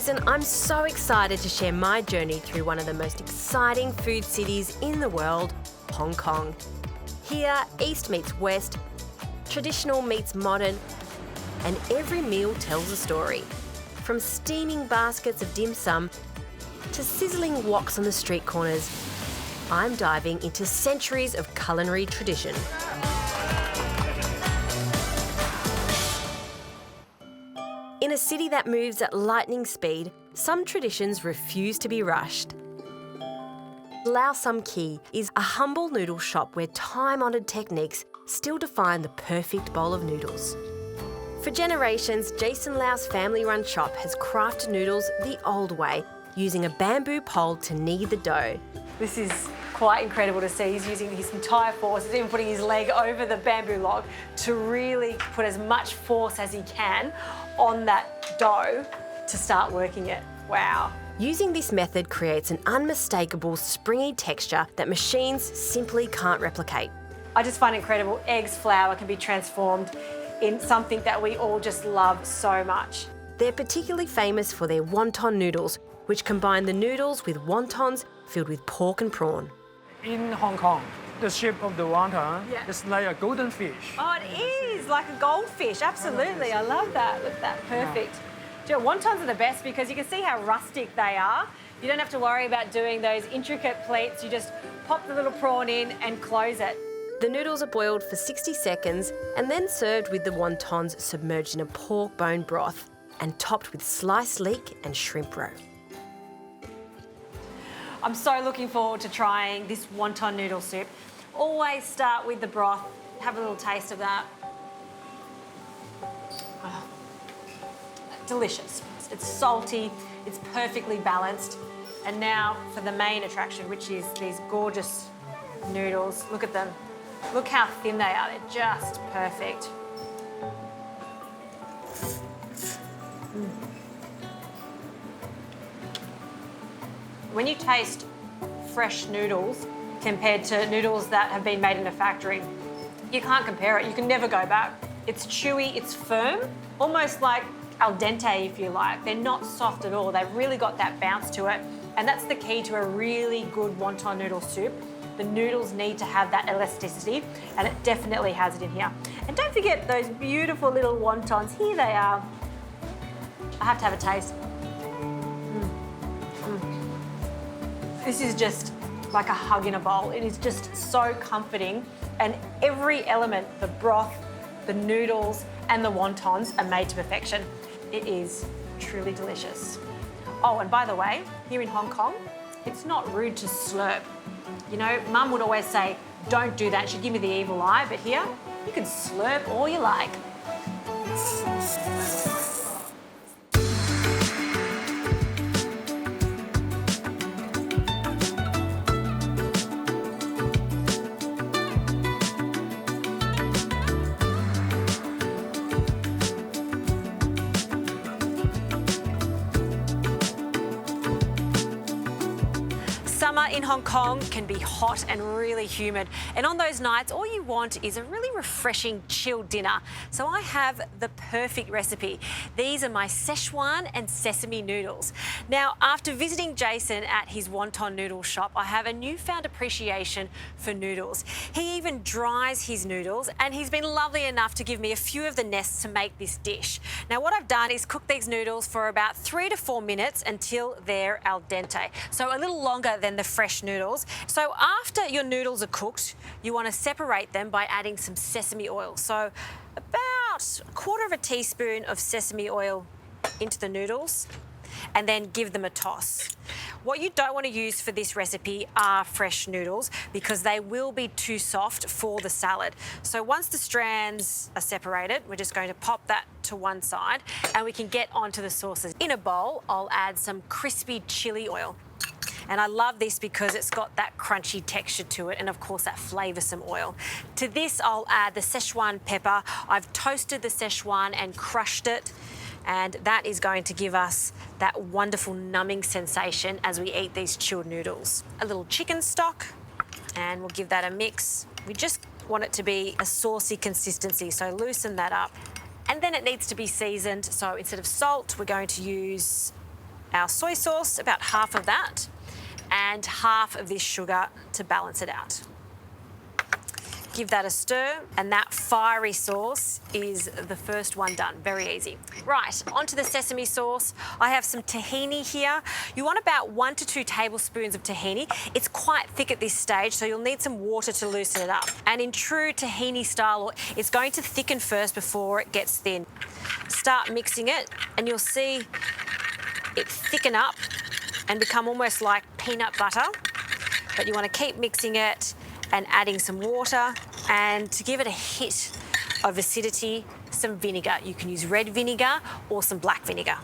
Jason. I'm so excited to share my journey through one of the most exciting food cities in the world, Hong Kong. Here, East meets West, traditional meets modern, and every meal tells a story. From steaming baskets of dim sum to sizzling woks on the street corners, I'm diving into centuries of culinary tradition. In a city that moves at lightning speed, some traditions refuse to be rushed. Laam Key is a humble noodle shop where time-honoured techniques still define the perfect bowl of noodles. For generations, Jason Lau's family-run shop has crafted noodles the old way, using a bamboo pole to knead the dough. This is quite incredible to see. He's using his entire force, he's even putting his leg over the bamboo log to really put as much force as he can on that dough to start working it. Wow. Using this method creates an unmistakable springy texture that machines simply can't replicate. I just find it incredible. Eggs, flour can be transformed in something that we all just love so much. They're particularly famous for their wonton noodles, which combine the noodles with wontons filled with pork and prawn. In Hong Kong, the shape of the wonton is like a golden fish. Oh, it is like a goldfish. Absolutely, I love that. Look at that, perfect. Do you know, wontons are the best because you can see how rustic they are. You don't have to worry about doing those intricate pleats. You just pop the little prawn in and close it. The noodles are boiled for 60 seconds and then served with the wontons submerged in a pork bone broth and topped with sliced leek and shrimp roe. I'm so looking forward to trying this wonton noodle soup. Always start with the broth, have a little taste of that. Oh, delicious. It's salty, it's perfectly balanced. And now for the main attraction, which is these gorgeous noodles. Look at them. Look how thin they are, they're just perfect. When you taste fresh noodles compared to noodles that have been made in a factory, you can't compare it. You can never go back. It's chewy, it's firm, almost like al dente, if you like. They're not soft at all. They've really got that bounce to it. And that's the key to a really good wonton noodle soup. The noodles need to have that elasticity, and it definitely has it in here. And don't forget those beautiful little wontons. Here they are. I have to have a taste. This is just like a hug in a bowl. It is just so comforting, and every element, the broth, the noodles, and the wontons are made to perfection. It is truly delicious. Oh, and by the way, here in Hong Kong, it's not rude to slurp. You know, Mum would always say, don't do that, she'd give me the evil eye, but here, you can slurp all you like. Summer in Hong Kong can be hot and really humid, and on those nights all you want is a really refreshing chilled dinner. So I have the perfect recipe. These are my Sichuan and sesame noodles. Now, after visiting Jason at his wonton noodle shop, I have a newfound appreciation for noodles. He even dries his noodles, and he's been lovely enough to give me a few of the nests to make this dish. Now, what I've done is cook these noodles for about 3 to 4 minutes until they're al dente, so a little longer than the fresh noodles. So after your noodles are cooked, you want to separate them by adding some sesame oil. So about 1/4 teaspoon of sesame oil into the noodles, and then give them a toss. What you don't want to use for this recipe are fresh noodles because they will be too soft for the salad. So once the strands are separated, we're just going to pop that to one side and we can get onto the sauces. In a bowl, I'll add some crispy chilli oil. And I love this because it's got that crunchy texture to it and, of course, that flavoursome oil. To this, I'll add the Sichuan pepper. I've toasted the Sichuan and crushed it, and that is going to give us that wonderful numbing sensation as we eat these chilled noodles. A little chicken stock, and we'll give that a mix. We just want it to be a saucy consistency, so loosen that up. And then it needs to be seasoned, so instead of salt, we're going to use our soy sauce, about half of that, and half of this sugar to balance it out. Give that a stir, and that fiery sauce is the first one done. Very easy. Right, onto the sesame sauce. I have some tahini here. You want about 1 to 2 tablespoons of tahini. It's quite thick at this stage, so you'll need some water to loosen it up. And in true tahini style, it's going to thicken first before it gets thin. Start mixing it, and you'll see it thicken up and become almost like peanut butter. But you want to keep mixing it and adding some water, and to give it a hit of acidity, some vinegar. You can use red vinegar or some black vinegar.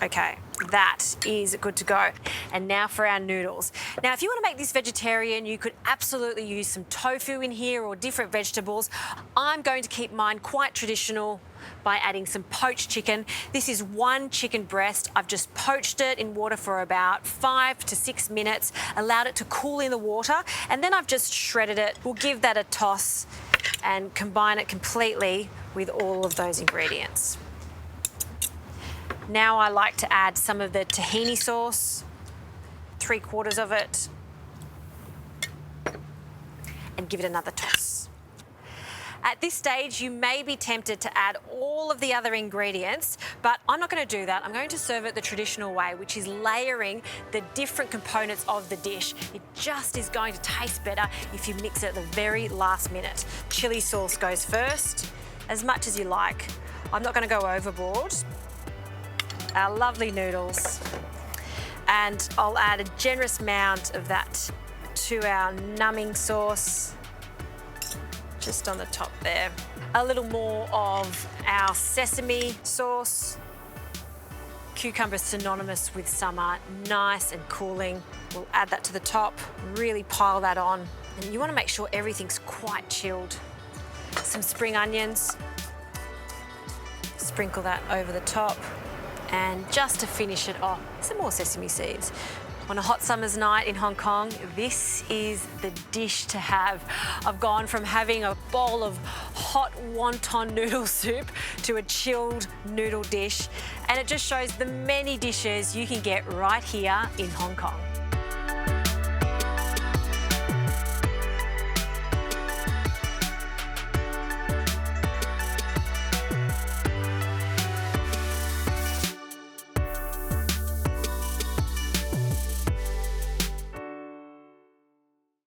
Okay, that is good to go. And now for our noodles. Now, if you want to make this vegetarian, you could absolutely use some tofu in here or different vegetables. I'm going to keep mine quite traditional by adding some poached chicken. This is 1 chicken breast. I've just poached it in water for about 5 to 6 minutes, allowed it to cool in the water, and then I've just shredded it. We'll give that a toss and combine it completely with all of those ingredients. Now I like to add some of the tahini sauce, 3/4 of it, and give it another toss. At this stage, you may be tempted to add all of the other ingredients, but I'm not going to do that. I'm going to serve it the traditional way, which is layering the different components of the dish. It just is going to taste better if you mix it at the very last minute. Chili sauce goes first, as much as you like. I'm not going to go overboard. Our lovely noodles. And I'll add a generous amount of that to our numbing sauce. Just on the top there. A little more of our sesame sauce. Cucumber is synonymous with summer, nice and cooling. We'll add that to the top, really pile that on. And you want to make sure everything's quite chilled. Some spring onions. Sprinkle that over the top. And just to finish it off, some more sesame seeds. On a hot summer's night in Hong Kong, this is the dish to have. I've gone from having a bowl of hot wonton noodle soup to a chilled noodle dish, and it just shows the many dishes you can get right here in Hong Kong.